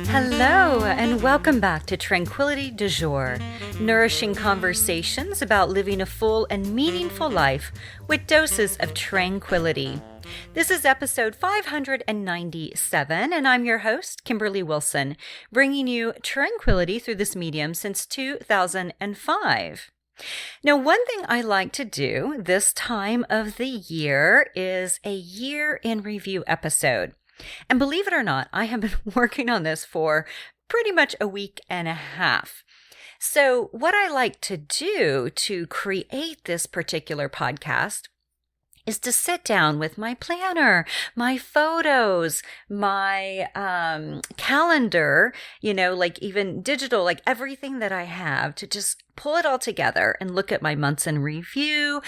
Hello, and welcome back to Tranquility du Jour, nourishing conversations about living a full and meaningful life with doses of tranquility. This is episode 597, and I'm your host, Kimberly Wilson, bringing you tranquility through this medium since 2005. Now, one thing I like to do this time of the year is a year in review episode. And believe it or not, I have been working on this for pretty much a week and a half. So what I like to do to create this particular podcast is to sit down with my planner, my photos, my calendar, like even digital, like everything that I have, to just pull it all together and look at my months in review,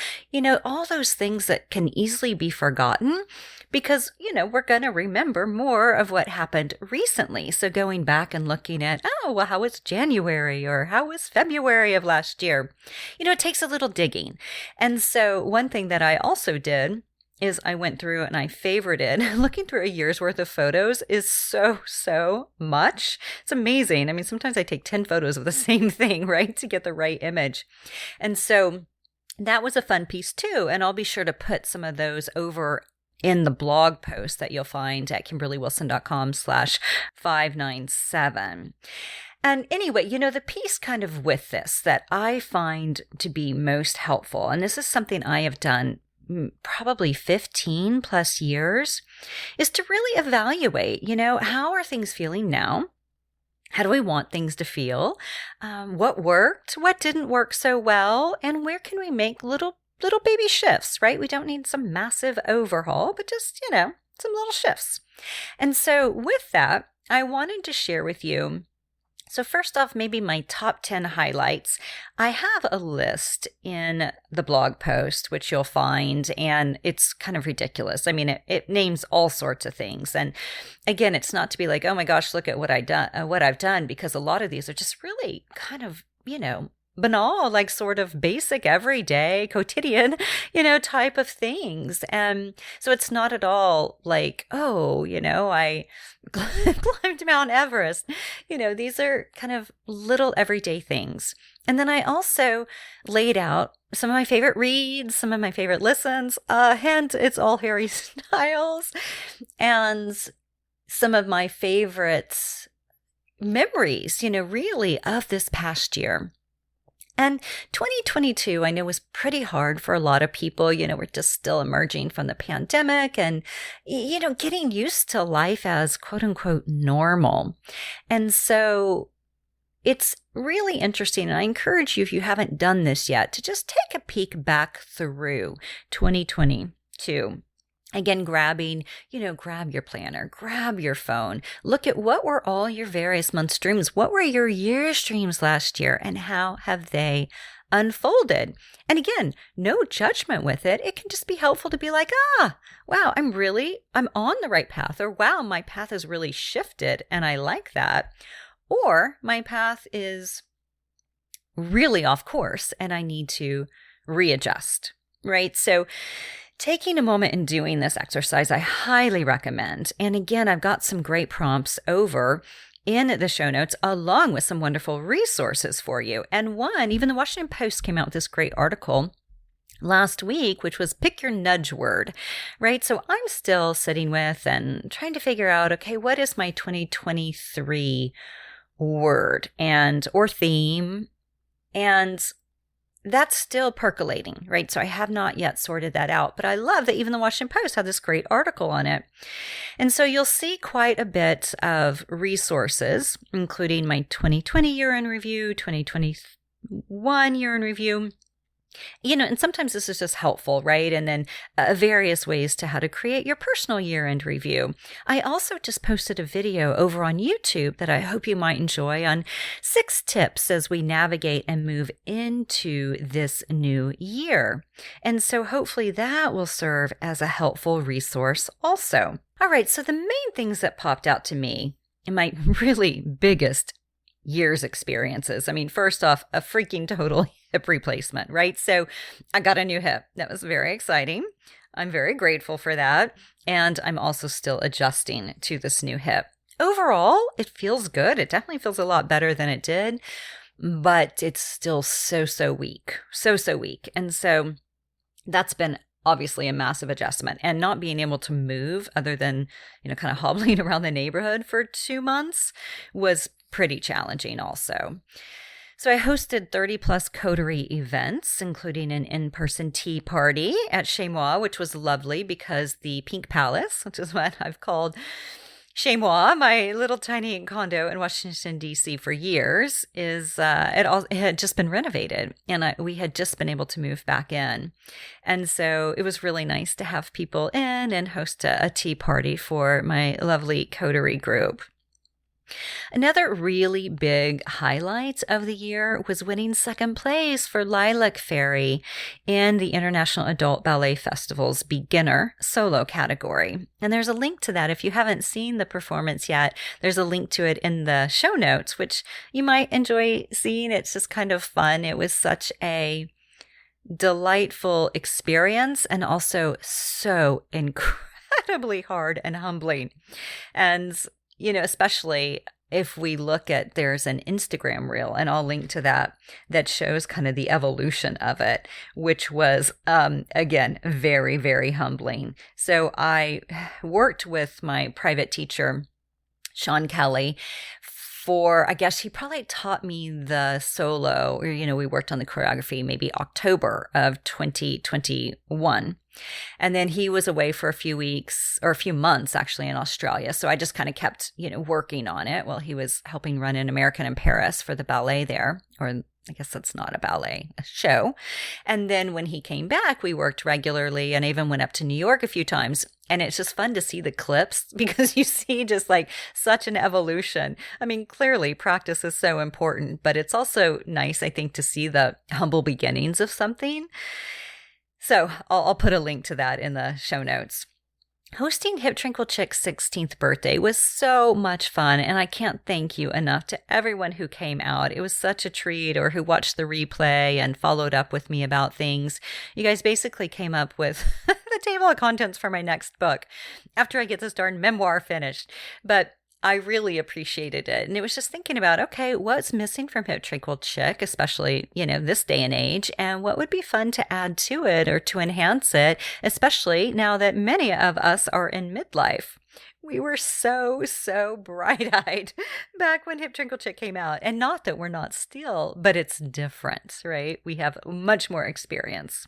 all those things that can easily be forgotten because, we're going to remember more of what happened recently. So going back and looking at, how was January or how was February of last year? It takes a little digging. And so one thing that I also did is I went through and I favorited. Looking through a year's worth of photos is so much. It's amazing. I mean, sometimes I take 10 photos of the same thing, right, to get the right image. And so that was a fun piece too. And I'll be sure to put some of those over in the blog post that you'll find at kimberlywilson.com/597. And anyway, the piece kind of with this that I find to be most helpful, and this is something I have done probably 15 plus years, is to really evaluate, how are things feeling now? How do we want things to feel? What worked? What didn't work so well? And where can we make little baby shifts, right? We don't need some massive overhaul, but just, some little shifts. And so with that, I wanted to share with you. So first off, maybe my top 10 highlights. I have a list in the blog post, which you'll find, and it's kind of ridiculous. I mean, it names all sorts of things. And again, it's not to be like, oh my gosh, look at what I've done, because a lot of these are just really kind of, banal, like sort of basic, everyday, quotidian, type of things. And so it's not at all like, I climbed Mount Everest. These are kind of little everyday things. And then I also laid out some of my favorite reads, some of my favorite listens. Hint, it's all Harry Styles. And some of my favorite memories, really, of this past year. And 2022, I know, was pretty hard for a lot of people. We're just still emerging from the pandemic and, getting used to life as quote unquote normal. And so it's really interesting. And I encourage you, if you haven't done this yet, to just take a peek back through 2022. Again, grab your planner, grab your phone, look at what were all your various month streams. What were your year streams last year and how have they unfolded? And again, no judgment with it. It can just be helpful to be like, wow, I'm on the right path, or wow, my path has really shifted and I like that. Or my path is really off course and I need to readjust, right? So taking a moment and doing this exercise, I highly recommend. And again, I've got some great prompts over in the show notes, along with some wonderful resources for you. And even the Washington Post came out with this great article last week, which was pick your nudge word, right? So I'm still sitting with and trying to figure out, okay, what is my 2023 word or theme? And that's still percolating, right? So I have not yet sorted that out, but I love that even the Washington Post had this great article on it. And so you'll see quite a bit of resources, including my 2020 year in review, 2021 year in review, and sometimes this is just helpful, right? And then various ways to how to create your personal year-end review. I also just posted a video over on YouTube that I hope you might enjoy on 6 tips as we navigate and move into this new year. And so hopefully that will serve as a helpful resource also. All right, so the main things that popped out to me in my really biggest year's experiences. I mean, first off, a freaking total hip replacement, right? So I got a new hip. That was very exciting. I'm very grateful for that. And I'm also still adjusting to this new hip. Overall, it feels good. It definitely feels a lot better than it did, but it's still so weak. So weak. And so that's been obviously a massive adjustment, and not being able to move other than, kind of hobbling around the neighborhood for 2 months was pretty challenging also. So I hosted 30 plus coterie events, including an in-person tea party at Chez Moi, which was lovely because the Pink Palace, which is what I've called Chez Moi, my little tiny condo in Washington, D.C. for years, it had just been renovated, and we had just been able to move back in. And so it was really nice to have people in and host a tea party for my lovely coterie group. Another really big highlight of the year was winning second place for Lilac Fairy in the International Adult Ballet Festival's beginner solo category. And there's a link to that. If you haven't seen the performance yet, there's a link to it in the show notes, which you might enjoy seeing. It's just kind of fun. It was such a delightful experience, and also so incredibly hard and humbling. And especially if we look at, there's an Instagram reel, and I'll link to that shows kind of the evolution of it, which was, again, very, very humbling. So I worked with my private teacher, Sean Kelly, I guess he probably taught me the solo, or, we worked on the choreography maybe October of 2021. And then he was away for a few weeks, or a few months actually, in Australia. So I just kind of kept, working on it while he was helping run an American in Paris for the ballet there, or I guess that's not a ballet, a show. And then when he came back, we worked regularly, and I even went up to New York a few times. And it's just fun to see the clips, because you see just like such an evolution. I mean, clearly practice is so important, but it's also nice, I think, to see the humble beginnings of something. So I'll put a link to that in the show notes. Hosting Hip Tranquil Chick's 16th birthday was so much fun, and I can't thank you enough to everyone who came out. It was such a treat, or who watched the replay and followed up with me about things. You guys basically came up with the table of contents for my next book after I get this darn memoir finished. But I really appreciated it. And it was just thinking about, okay, what's missing from Hip Tranquil Chick, especially, this day and age, and what would be fun to add to it or to enhance it, especially now that many of us are in midlife. We were so bright-eyed back when Hip Tranquil Chick came out. And not that we're not still, but it's different, right? We have much more experience.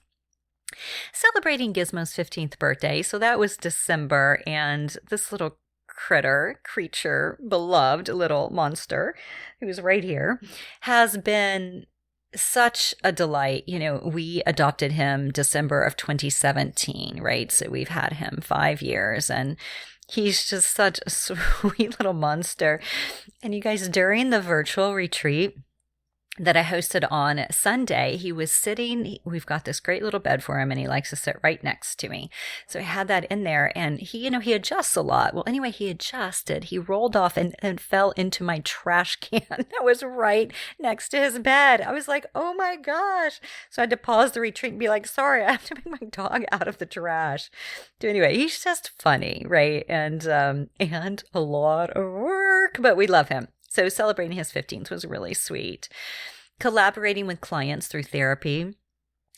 Celebrating Gizmo's 15th birthday, so that was December, and this little creature, beloved little monster who's right here, has been such a delight. We adopted him December of 2017, right? So we've had him 5 years, and he's just such a sweet little monster. And you guys, during the virtual retreat that I hosted on Sunday, he was sitting, we've got this great little bed for him, and he likes to sit right next to me. So I had that in there, and he adjusts a lot. Well, anyway, he adjusted, he rolled off and fell into my trash can that was right next to his bed. I was like, oh my gosh. So I had to pause the retreat and be like, sorry, I have to make my dog out of the trash. So anyway, he's just funny, right? And a lot of work, but we love him. So celebrating his 15th was really sweet. Collaborating with clients through therapy. I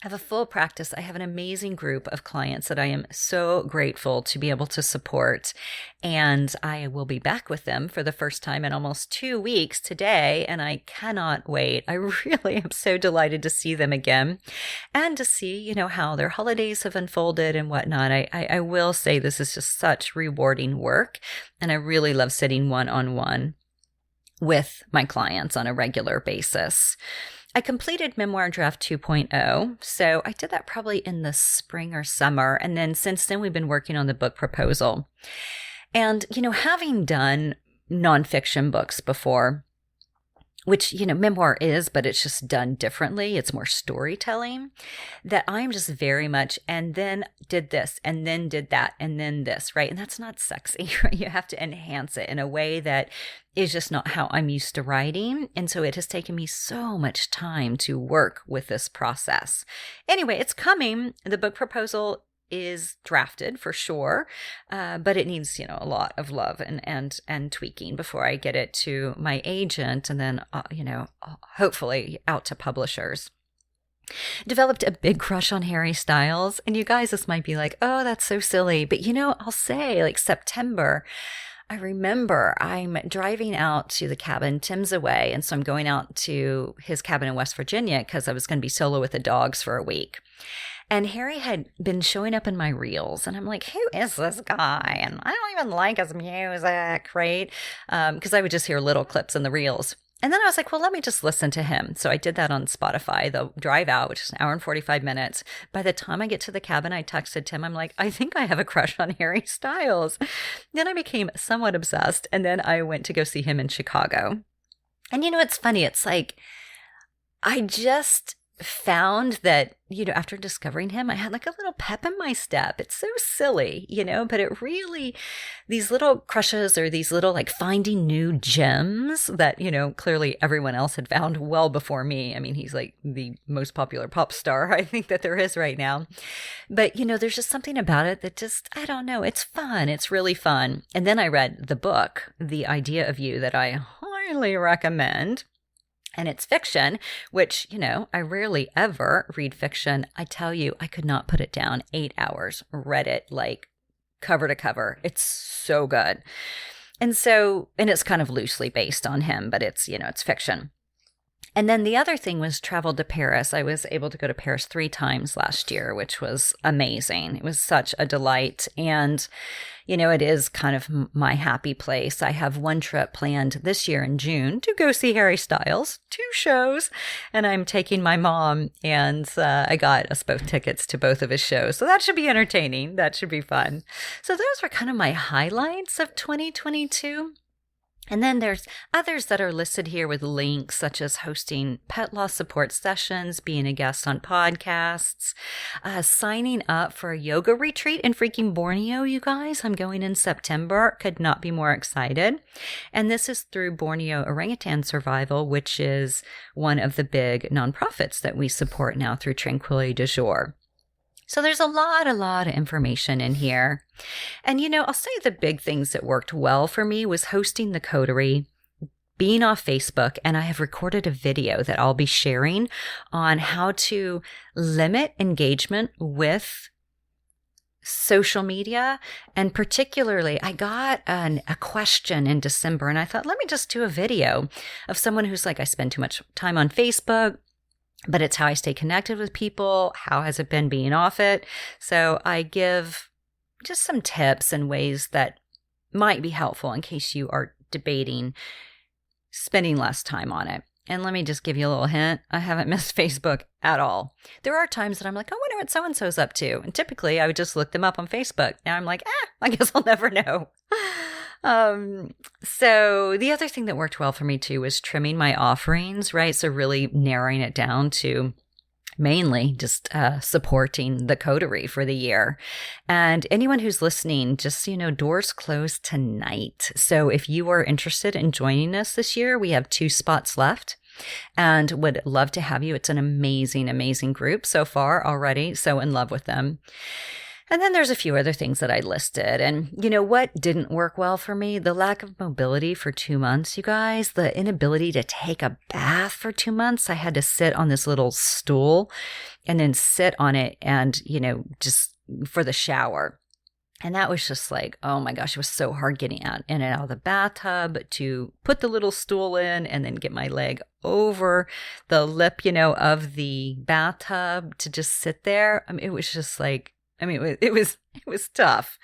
have a full practice. I have an amazing group of clients that I am so grateful to be able to support. And I will be back with them for the first time in almost 2 weeks today. And I cannot wait. I really am so delighted to see them again and to see, how their holidays have unfolded and whatnot. I will say this is just such rewarding work. And I really love sitting one-on-one with my clients on a regular basis. I completed Memoir Draft 2.0, so I did that probably in the spring or summer, and then since then we've been working on the book proposal. And, having done nonfiction books before, which, memoir is, but it's just done differently. It's more storytelling, that I'm just very much, and then did this, and then did that, and then this, right? And that's not sexy, right? You have to enhance it in a way that is just not how I'm used to writing. And so it has taken me so much time to work with this process. Anyway, it's coming. The book proposal is drafted for sure, but it needs, a lot of love and tweaking before I get it to my agent and then, hopefully out to publishers. Developed a big crush on Harry Styles. And you guys, this might be like, oh, that's so silly. But I'll say like September, I remember I'm driving out to the cabin. Tim's away. And so I'm going out to his cabin in West Virginia because I was going to be solo with the dogs for a week. And Harry had been showing up in my reels. And I'm like, who is this guy? And I don't even like his music, right? Because I would just hear little clips in the reels. And then I was like, well, let me just listen to him. So I did that on Spotify, the drive out, which is an hour and 45 minutes. By the time I get to the cabin, I texted Tim. I'm like, I think I have a crush on Harry Styles. Then I became somewhat obsessed. And then I went to go see him in Chicago. And it's funny. It's like, I just found that, after discovering him, I had like a little pep in my step. It's so silly, but it really, these little crushes or these little like finding new gems that, clearly everyone else had found well before me. I mean, he's like the most popular pop star I think that there is right now. But, there's just something about it that just, I don't know, it's fun. It's really fun. And then I read the book, The Idea of You, that I highly recommend. And it's fiction, which, I rarely ever read fiction. I tell you, I could not put it down. 8 hours, read it like cover to cover. It's so good. And it's kind of loosely based on him, but it's, it's fiction. And then the other thing was traveled to Paris. I was able to go to Paris 3 times last year, which was amazing. It was such a delight. And, it is kind of my happy place. I have one trip planned this year in June to go see Harry Styles, 2 shows. And I'm taking my mom, and I got us both tickets to both of his shows. So that should be entertaining. That should be fun. So those were kind of my highlights of 2022. And then there's others that are listed here with links, such as hosting pet loss support sessions, being a guest on podcasts, signing up for a yoga retreat in freaking Borneo, you guys. I'm going in September. Could not be more excited. And this is through Borneo Orangutan Survival, which is one of the big nonprofits that we support now through Tranquility du Jour. So there's a lot of information in here. And, I'll say the big things that worked well for me was hosting the coterie, being off Facebook, and I have recorded a video that I'll be sharing on how to limit engagement with social media. And particularly, I got a question in December, and I thought, let me just do a video of someone who's like, I spend too much time on Facebook, but it's how I stay connected with people. How has it been being off it? So I give just some tips and ways that might be helpful in case you are debating spending less time on it. And let me just give you a little hint. I haven't missed Facebook at all. There are times that I'm like, I wonder what so-and-so's up to. And typically I would just look them up on Facebook. Now I'm like, I guess I'll never know. So the other thing that worked well for me too was trimming my offerings, right? So really narrowing it down to mainly just supporting the coterie for the year. And anyone who's listening, just doors close tonight. So if you are interested in joining us this year, we have 2 spots left and would love to have you. It's an amazing group so far already. So in love with them. And then there's a few other things that I listed. And what didn't work well for me? The lack of mobility for 2 months, you guys. The inability to take a bath for 2 months. I had to sit on this little stool and then sit on it and, just for the shower. And that was just like, oh my gosh, it was so hard getting in and out of the bathtub to put the little stool in and then get my leg over the lip, of the bathtub to just sit there. It was just like, it was tough.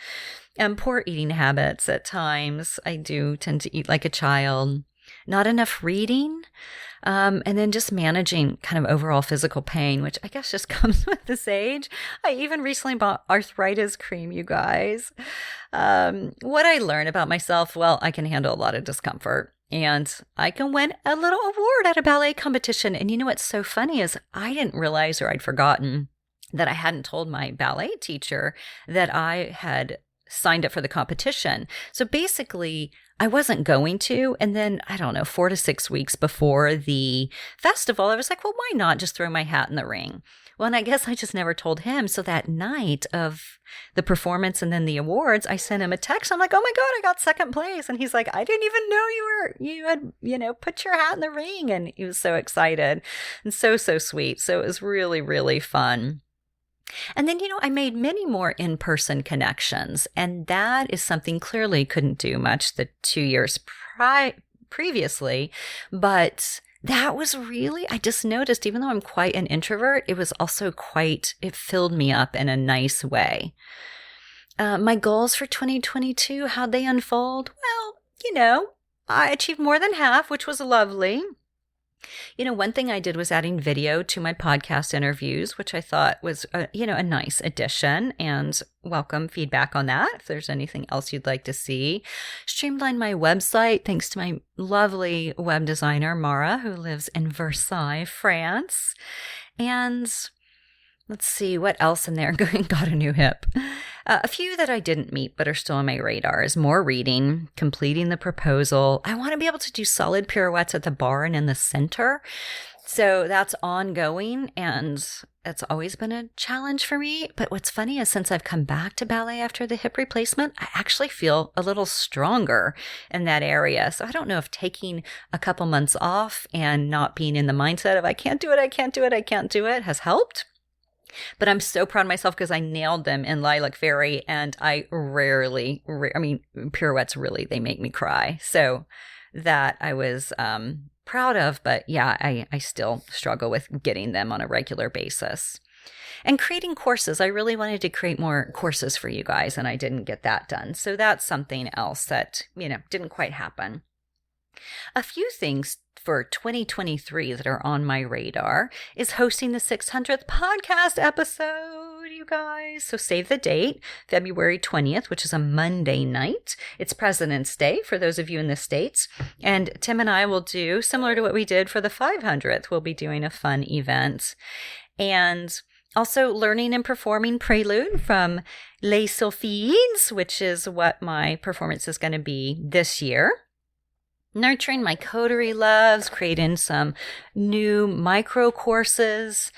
And poor eating habits at times. I do tend to eat like a child. Not enough reading. And then just managing kind of overall physical pain, which I guess just comes with this age. I even recently bought arthritis cream, you guys. What I learned about myself, well, I can handle a lot of discomfort. And I can win a little award at a ballet competition. And what's so funny is I didn't realize, or I'd forgotten, that I hadn't told my ballet teacher that I had signed up for the competition. So basically, I wasn't going to. And then, 4 to 6 weeks before the festival, I was like, well, why not just throw my hat in the ring? Well, and I guess I just never told him. So that night of the performance and then the awards, I sent him a text. I'm like, oh my God, I got second place. And he's like, I didn't even know you had, put your hat in the ring. And he was so excited and so sweet. So it was really, really fun. And then, I made many more in-person connections. And that is something clearly couldn't do much the 2 years previously. But that was really, I just noticed, even though I'm quite an introvert, it was also it filled me up in a nice way. My goals for 2022, how'd they unfold? Well, I achieved more than half, which was lovely. One thing I did was adding video to my podcast interviews, which I thought was, a nice addition, and welcome feedback on that if there's anything else you'd like to see. Streamlined my website thanks to my lovely web designer, Mara, who lives in Versailles, France. And let's see what else in there. Got a new hip. A few that I didn't meet but are still on my radar is more reading, completing the proposal. I want to be able to do solid pirouettes at the bar and in the center. So that's ongoing, and it's always been a challenge for me. But what's funny is since I've come back to ballet after the hip replacement, I actually feel a little stronger in that area. So I don't know if taking a couple months off and not being in the mindset of I can't do it has helped. But I'm so proud of myself because I nailed them in Lilac Fairy, and I pirouettes really, they make me cry. So that I was proud of, but yeah, I still struggle with getting them on a regular basis. And creating courses. I really wanted to create more courses for you guys, and I didn't get that done. So that's something else that, didn't quite happen. A few things for 2023 that are on my radar is hosting the 600th podcast episode, you guys. So save the date, February 20th, which is a Monday night. It's President's Day for those of you in the States. And Tim and I will do, similar to what we did for the 500th, we'll be doing a fun event. And also learning and performing Prelude from Les Sylphides, which is what my performance is going to be this year. Nurturing my coterie loves, creating some new micro courses.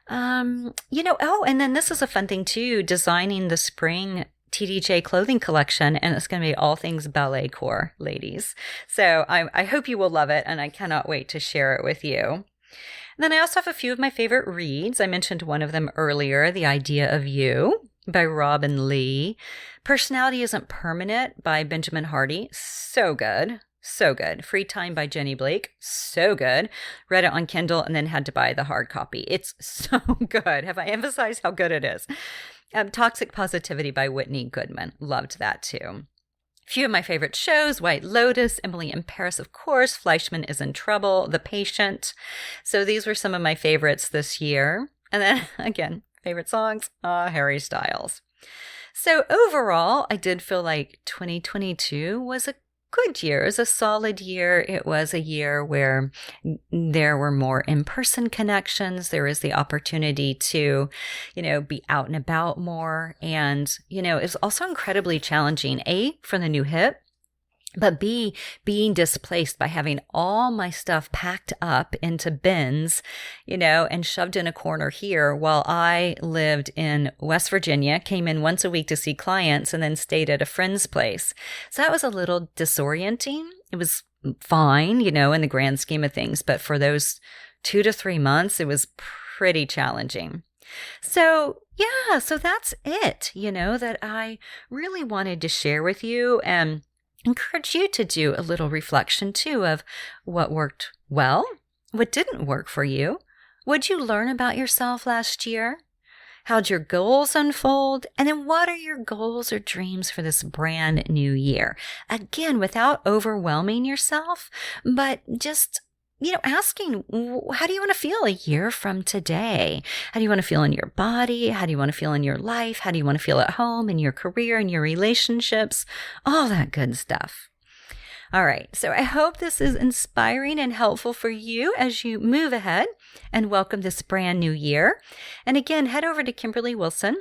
And then this is a fun thing too, designing the spring TDJ clothing collection, and it's going to be all things ballet core, ladies. So I hope you will love it, and I cannot wait to share it with you. And then I also have a few of my favorite reads. I mentioned one of them earlier, The Idea of You by Robin Lee. Personality Isn't Permanent by Benjamin Hardy. So good. So good. Free Time by Jenny Blake. So good. Read it on Kindle and then had to buy the hard copy. It's so good. Have I emphasized how good it is? Toxic Positivity by Whitney Goodman. Loved that too. A few of my favorite shows, White Lotus, Emily in Paris, of course, Fleischman is in Trouble, The Patient. So these were some of my favorites this year. And then again, favorite songs, Harry Styles. So overall, I did feel like 2022 was a good year. It was a solid year. It was a year where there were more in-person connections. There was the opportunity to, be out and about more. And, it was also incredibly challenging, A, for the new hip, but B, being displaced by having all my stuff packed up into bins, and shoved in a corner here while I lived in West Virginia, came in once a week to see clients, and then stayed at a friend's place. So that was a little disorienting. It was fine, in the grand scheme of things, but for those 2 to 3 months, it was pretty challenging. So yeah, so that's it, that I really wanted to share with you, and encourage you to do a little reflection too of what worked well, what didn't work for you. What'd you learn about yourself last year? How'd your goals unfold? And then what are your goals or dreams for this brand new year? Again, without overwhelming yourself, but just asking, how do you want to feel a year from today? How do you want to feel in your body? How do you want to feel in your life? How do you want to feel at home, in your career, in your relationships? All that good stuff. All right. So I hope this is inspiring and helpful for you as you move ahead and welcome this brand new year. And again, head over to Kimberly Wilson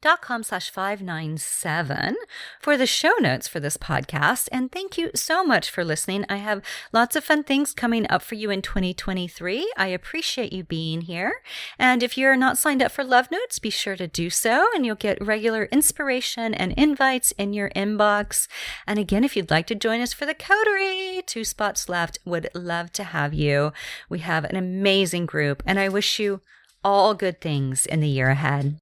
goodreads.com/597 for the show notes for this podcast. And thank you so much for listening. I have lots of fun things coming up for you in 2023. I appreciate you being here. And if you're not signed up for Love Notes, be sure to do so, and you'll get regular inspiration and invites in your inbox. And again, if you'd like to join us for the Coterie, 2 spots left, would love to have you. We have an amazing group, and I wish you all good things in the year ahead.